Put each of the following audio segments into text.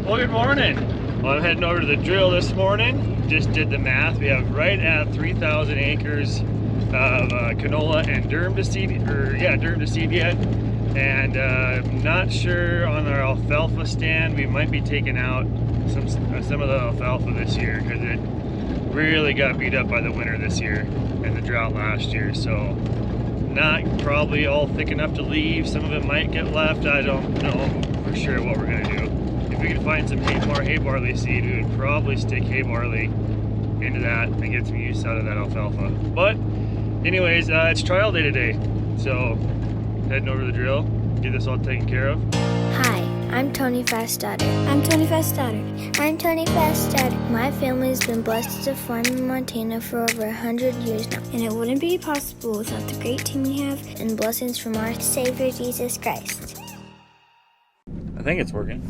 Well, good morning. Well, I'm heading over to the drill this morning. Just did the math. We have right at 3,000 acres of canola and durum to seed, durum to seed yet. And I'm not sure on our alfalfa stand. We might be taking out some of the alfalfa this year because it really got beat up by the winter this year and the drought last year. So not probably all thick enough to leave. Some of it might get left. I don't know for sure what we're gonna do. If we could find some more hay barley seed, we would probably stick hay barley into that and get some use out of that alfalfa. But anyways, it's trial day today. So heading over to the drill, get this all taken care of. Hi, I'm Tony Fast's daughter. I'm Tony Fast's daughter. I'm Tony Fast's daughter. My family's been blessed to farm in Montana for over 100 years now. And it wouldn't be possible without the great team we have And blessings from our Savior Jesus Christ. I think it's working.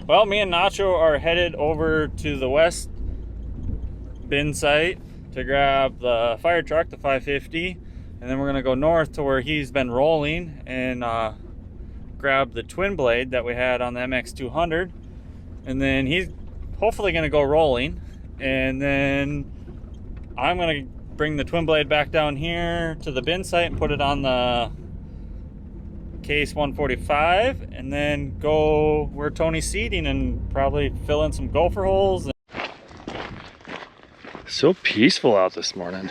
Well, me and Nacho are headed over to the west bin site to grab the fire truck, the 550, and then we're gonna go north to where he's been rolling and grab the twin blade that we had on the MX200, and then he's hopefully gonna go rolling, and then I'm gonna bring the twin blade back down here to the bin site and put it on the case 145, and then go where Tony's seeding and probably fill in some gopher holes. So peaceful out this morning.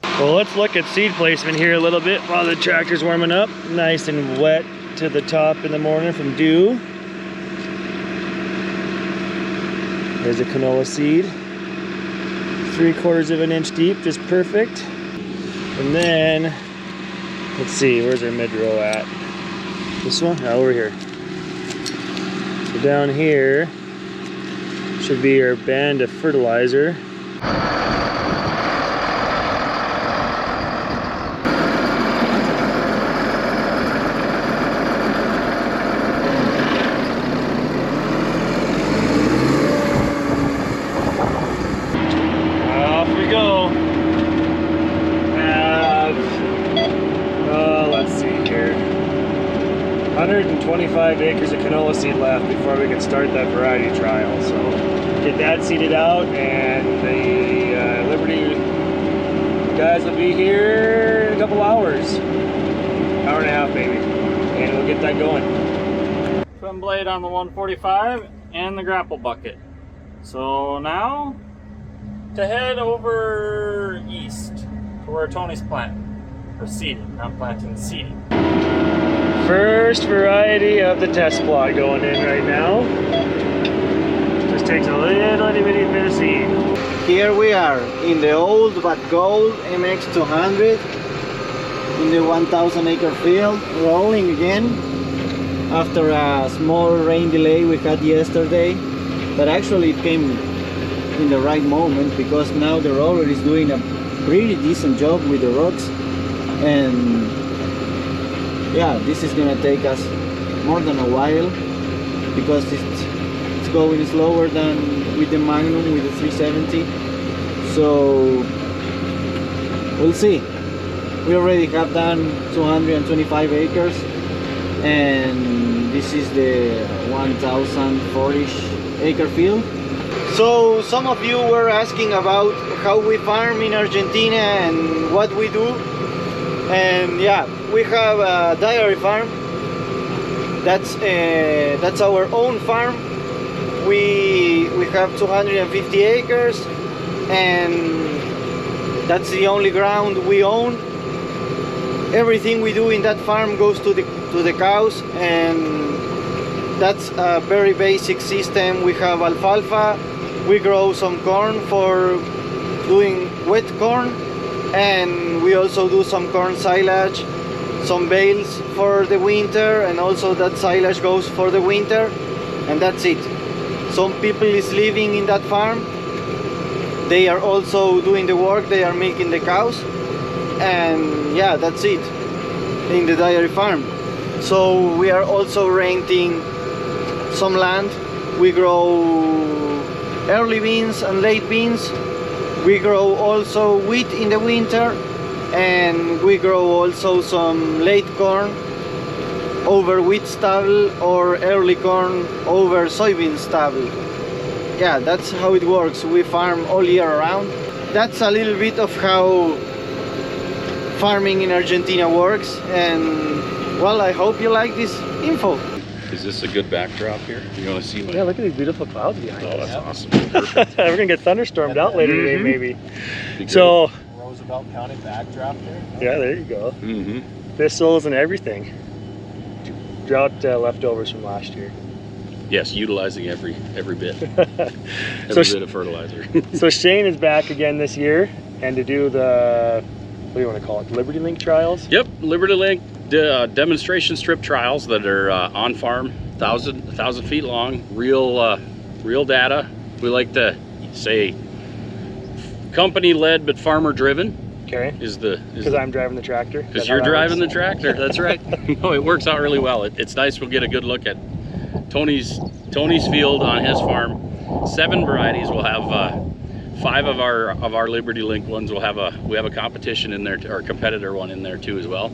Well, let's look at seed placement here a little bit while the tractor's warming up. Nice and wet to the top in the morning from dew. There's a canola seed. 3/4 of an inch deep, just perfect. And then let's see, where's our mid-row at? This one? Oh, over here. So down here should be our band of fertilizer. Off we go. Let's see here. 125 acres of canola seed left before we can start that variety trial. So get that seeded out, and the Liberty guys will be here in a couple hours. Hour and a half maybe. And we'll get that going. Twin blade on the 145 and the grapple bucket. So now to head over east to where Tony's planting. Or seeding, not planting, seeding. First variety of the test plot going in right now. Just takes a little itty bitty bit of seed. Here we are in the old but gold MX200 in the 1,000 acre field, rolling again after a small rain delay we had yesterday. But actually it came in the right moment because now the roller is doing a pretty decent job with the rocks. And yeah, this is gonna take us more than a while because it's going slower than with the Magnum, with the 370. So we'll see. We already have done 225 acres, and this is the 1,040-ish acre field. So some of you were asking about how we farm in Argentina and what we do. And yeah, we have a dairy farm. That's our own farm. We have 250 acres, and that's the only ground we own. Everything we do in that farm goes to the cows, and that's a very basic system. We have alfalfa. We grow some corn for doing wet corn. And we also do some corn silage, some bales for the winter, and also that silage goes for the winter, and that's it. Some people is living in that farm. They are also doing the work, they are milking the cows, and yeah, that's it in the dairy farm. So we are also renting some land. We grow early beans and late beans. We grow also wheat in the winter, and we grow also some late corn over wheat stubble or early corn over soybean stubble. Yeah, that's how it works. We farm all year round. That's a little bit of how farming in Argentina works, and well, I hope you like this info. Is this a good backdrop here? You want to see my... Yeah, look at these beautiful clouds behind us. Oh, that's awesome. We're gonna get thunderstormed out later today, maybe. Be So, Roosevelt County backdrop there. yeah, there you go. good. Thistles and everything. Drought leftovers from last year. Yes, utilizing every bit. So Every bit of fertilizer. So Shane is back again this year, and to do the, what do you want to call it, Liberty Link trials? Yep, Liberty Link demonstration strip trials that are on farm, 1,000 feet long, real data. We like to say company led but farmer driven. Okay. Because I'm driving the tractor. Because you're driving the tractor. That's right. No, it works out really well. It's nice. We'll get a good look at Tony's field on his farm. 7 varieties. We'll have 5 of our Liberty Link ones. We have a competition in there, or a competitor one in there too as well.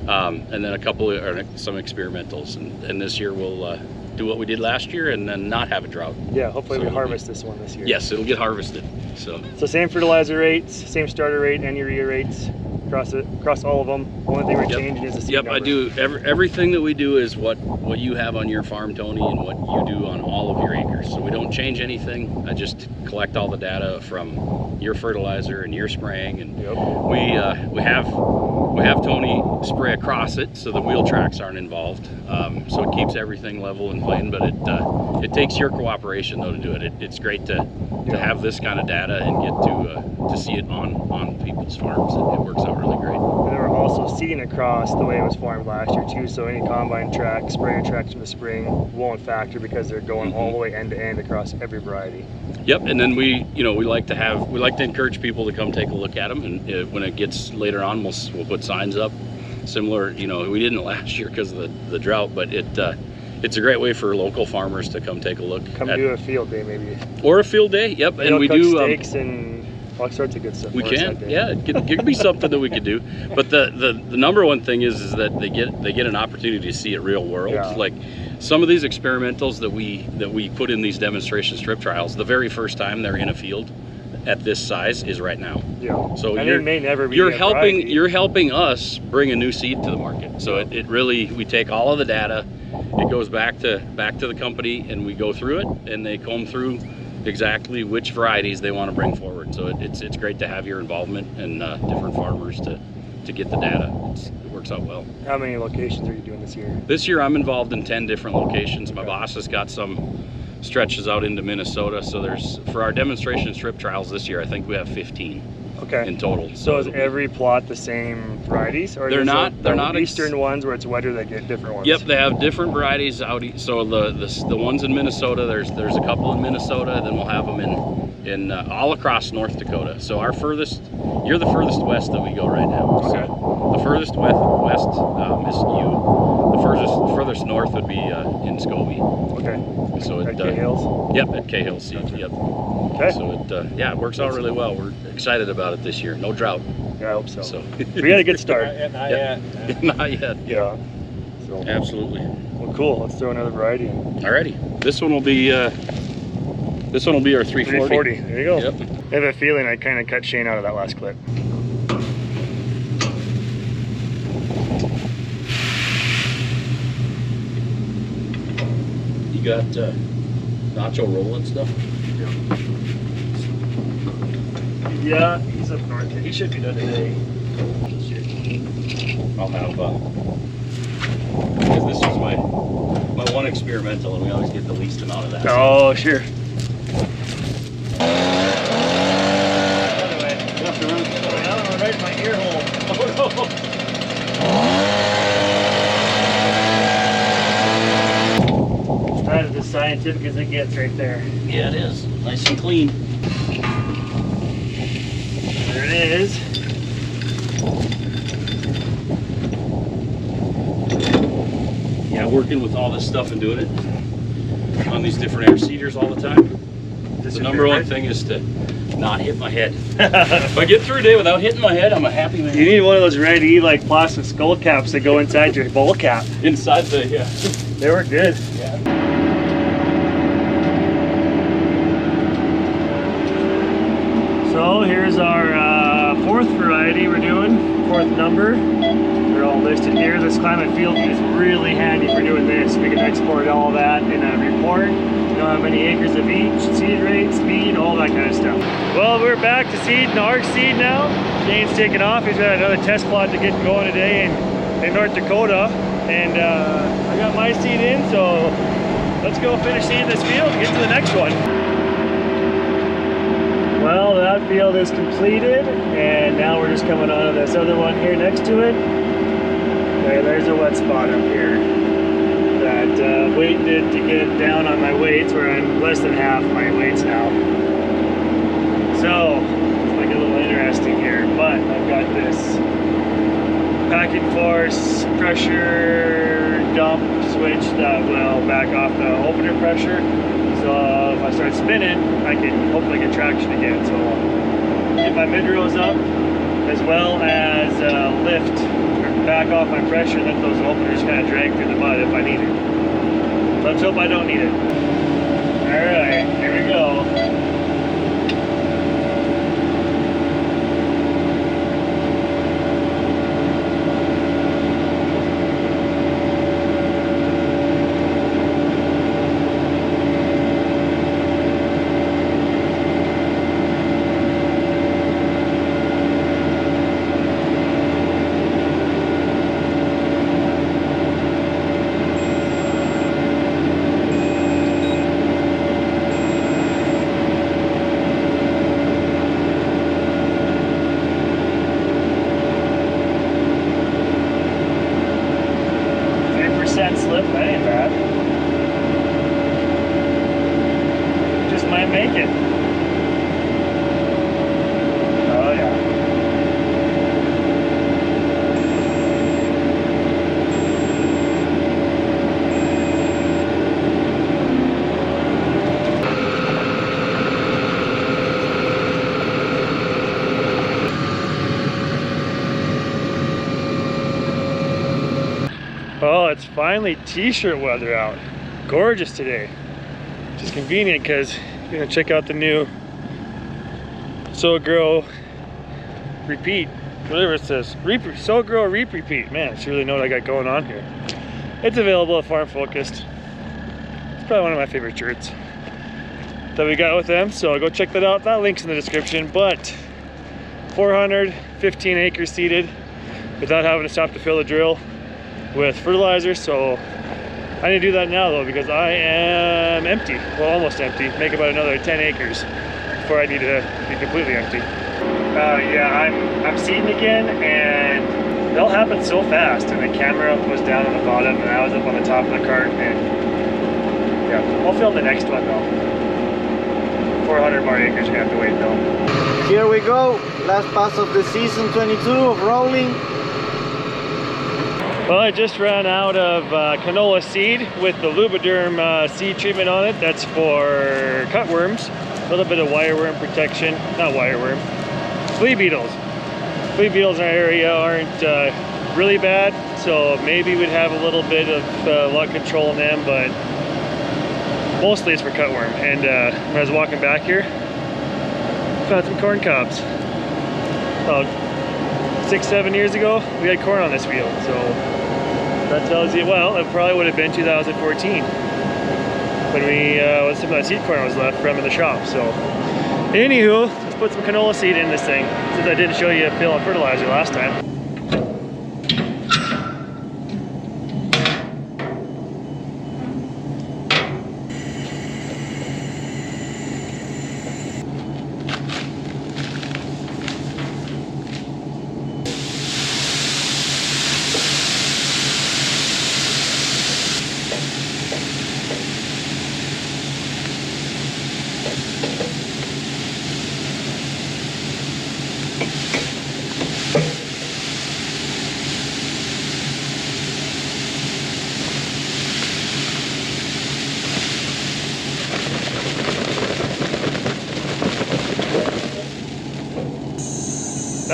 And then a couple or some experimentals. And this year we'll do what we did last year and then not have a drought. Yeah, hopefully So we it'll harvest this one this year. Yes, it'll get harvested. So same fertilizer rates, same starter rate and urea rates across all of them. Only thing we're changing is the seed number. I do everything that we do is what you have on your farm, Tony, and what you do on all of your acres. So we don't change anything. I just collect all the data from your fertilizer and your spraying, and we have Tony spray across it so the wheel tracks aren't involved. So it keeps everything level and plain, but it takes your cooperation though to do it. It's great to have this kind of data and get to see it on people's farms. It works out really great. And then we're also seeding across the way it was farmed last year too, so any combine track, sprayer tracks from the spring won't factor because they're going all the way end to end across every variety. Yep, and then we like to encourage people to come take a look at them, and when it gets later on, we'll put signs up. Similar, we didn't last year because of the drought, but it's a great way for local farmers to come take a look. Come do a field day maybe. Or a field day, yep, and we cook do steaks and all sorts of good stuff. We can, yeah, it could be something that we could do. But the number one thing is that they get an opportunity to see it real world. Yeah. Like some of these experimentals that we put in these demonstration strip trials, the very first time they're in a field at this size is right now. Yeah. So and it may never be you're a variety. helping us bring a new seed to the market. So it really, we take all of the data, it goes back to the company, and we go through it, and they comb through exactly which varieties they want to bring forward. So it's great to have your involvement and different farmers to get the data. It works out well. How many locations are you doing this year? This year I'm involved in 10 different locations. My boss has got some stretches out into Minnesota. So for our demonstration strip trials this year, I think we have 15 in total. So is every plot the same varieties? Or They're not eastern ones where it's wetter that get different ones? Yep, they have different varieties out. So the ones in Minnesota, there's a couple in Minnesota, then we'll have them in all across North Dakota. So you're the furthest west that we go right now. Okay. So the furthest west is you. The furthest north would be in Scobie. Okay. So at Cahill's? Yep, at Cahill's Seeds. Yep. Okay. So it works out really well. We're excited about it this year. No drought. Yeah, I hope so. We got a good start. Not yet. Not yet. Yeah. So. Absolutely. Well, cool. Let's throw another variety in. Alrighty. This one will be our 340. 340. There you go. Yep. I have a feeling I kind of cut Shane out of that last clip. You got nacho roll and stuff? Yeah, he's up north. He should be done today. I'll have because this was my one experimental, and we always get the least amount of that. Oh, sure. Right in my ear hole. Oh no. That is as scientific as it gets right there. Yeah, it is. Nice and clean. There it is. Yeah, working with all this stuff and doing it on these different air seeders all the time. The number one thing is to not hit my head. If I get through a day without hitting my head, I'm a happy man. You need one of those ready like plastic skull caps that go inside your bowl cap. Inside the, yeah. They work good. Yeah. So here's our fourth variety we're doing, fourth number. They're all listed here. This climate field is really handy for doing this. We can export all that in a report. You know how many acres of each, seed rate, speed, all that kind of stuff. Well, we're back to seed and arc seed now. Shane's taking off. He's got another test plot to get going today in North Dakota. And I got my seed in, so let's go finish seeding this field and get to the next one. Well, that field is completed, and now we're just coming on to this other one here next to it. Okay, there's a wet spot up here that waited to get down on my weights, where I'm less than half my weights now. So, it's like a little interesting here, but I've got this packing force pressure dump switch that will back off the opener pressure. So if I start spinning, I can hopefully get traction again. So get my mid-rows up, as well as lift or back off my pressure, let those openers kind of drag through the mud if I need it. Let's hope I don't need it. All right, here we go. Slip, that ain't bad. Just might make it. Oh yeah. Oh, it's finally t-shirt weather out. Gorgeous today. Which is convenient because you're gonna check out the new Sow Grow Repeat, whatever it says. Sow Grow Reap Repeat. Man, I should really know what I got going on here. It's available at Farm Focused. It's probably one of my favorite shirts that we got with them, so go check that out. That link's in the description. But 415 acres seeded without having to stop to fill the drill with fertilizer. So I need to do that now though, because I am empty, well, almost empty. Make about another 10 acres before I need to be completely empty. Yeah, I'm seeding again, and they'll happen so fast, and the camera was down on the bottom and I was up on the top of the cart, and yeah, I'll film the next one though. 400 more acres you're gonna have to wait though. Here we go, last pass of the season 22 of rolling. Well, I just ran out of canola seed with the Lubriderm seed treatment on it. That's for cutworms, a little bit of wireworm protection, not wireworm, flea beetles. Flea beetles in our area aren't really bad, so maybe we'd have a little bit of luck controlling them, but mostly it's for cutworm. And when I was walking back here, found some corn cobs. About 6-7 years ago, we had corn on this field, so that tells you, well, it probably would have been 2014 when we, some of that seed corn was left from in the shop. So, anywho, let's put some canola seed in this thing, since I didn't show you filling fertilizer last time.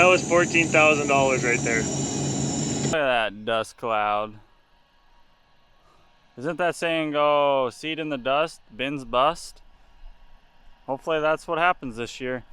That was $14,000 right there. Look at that dust cloud. Isn't that saying go seed in the dust, bins bust? Hopefully that's what happens this year.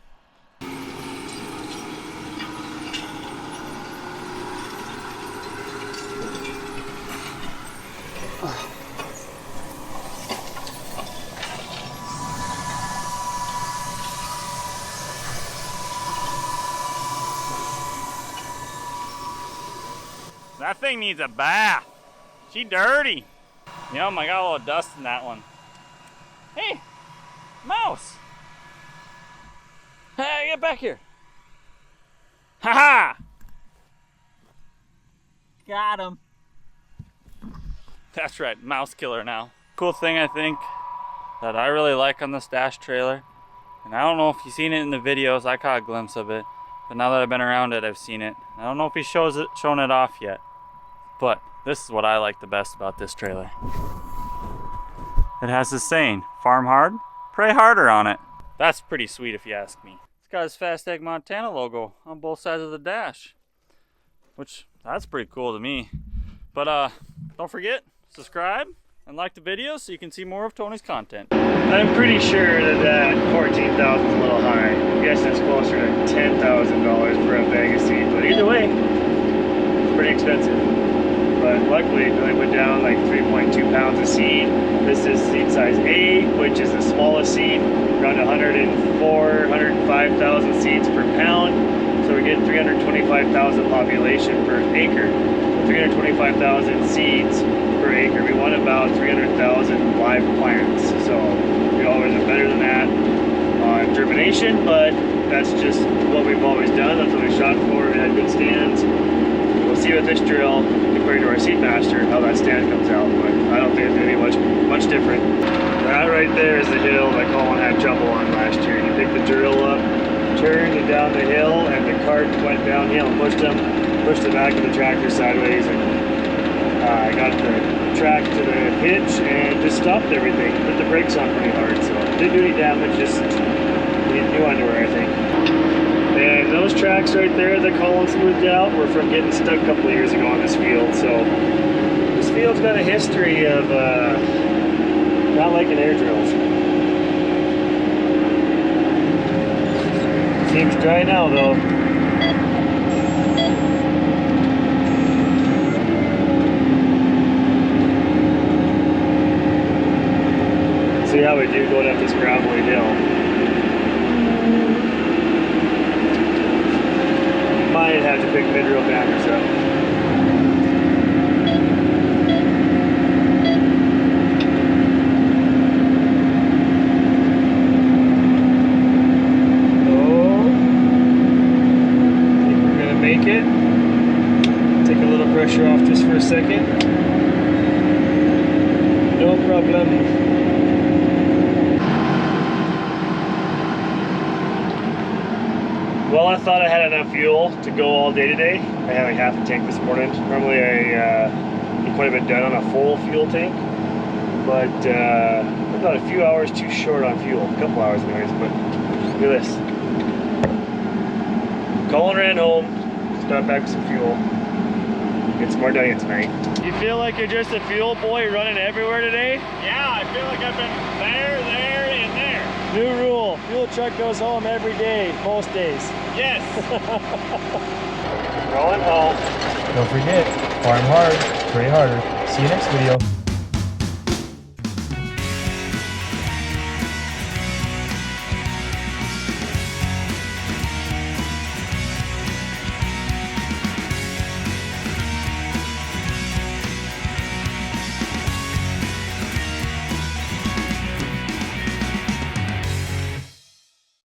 That thing needs a bath. She dirty. Yum, I got a little dust in that one. Hey, mouse. Hey, get back here. Ha ha! Got him. That's right, mouse killer now. Cool thing I think that I really like on the stash trailer, and I don't know if you've seen it in the videos, I caught a glimpse of it, but now that I've been around it, I've seen it. I don't know if he's shown it off yet, but this is what I like the best about this trailer. It has this saying, farm hard, pray harder on it. That's pretty sweet if you ask me. It's got his Fast Ag Montana logo on both sides of the dash, which that's pretty cool to me. But don't forget, subscribe and like the video so you can see more of Tony's content. I'm pretty sure that 14,000 is a little high. I guess it's closer to $10,000 for a bag of seed, but either way, it's pretty expensive. But luckily, it only went down like 3.2 pounds of seed. This is seed size A, which is the smallest seed, around 104, 105,000 seeds per pound. So we get 325,000 population per acre. 325,000 seeds per acre. We want about 300,000 live plants. So we always are better than that on germination, but that's just what we've always done. That's what we shot for. We had good stands. We'll see with this drill compared to our Seedmaster how that stand comes out, but I don't think it's going to be much different. That right there is the hill that Colin had trouble on last year. He picked the drill up, turned it down the hill, and the cart went downhill and pushed the back of the tractor sideways, and I got the track to the hitch and just stopped everything. Put the brakes on pretty hard, so didn't do any damage, just needed new underwear, I think. And those tracks right there that Colin smoothed out were from getting stuck a couple of years ago on this field. So this field's got a history of not liking air drills. Seems dry now though. See how we do going up this gravelly hill. Might have to pick mid-reel banners up. Oh, I think we're gonna make it. Take a little pressure off just for a second. No problem. Well, I thought I had enough fuel to go all day today. I had like half a tank this morning. Normally I get quite a bit done on a full fuel tank, but I'm about a few hours too short on fuel. A couple hours anyways, but look at this. Colin ran home, stopped back with some fuel. Get some more done tonight. You feel like you're just a fuel boy running everywhere today? Yeah, I feel like I've been there, and there. New rule, fuel truck goes home every day, most days. Yes. Rolling home. Don't forget, farm hard, pray harder. See you next video.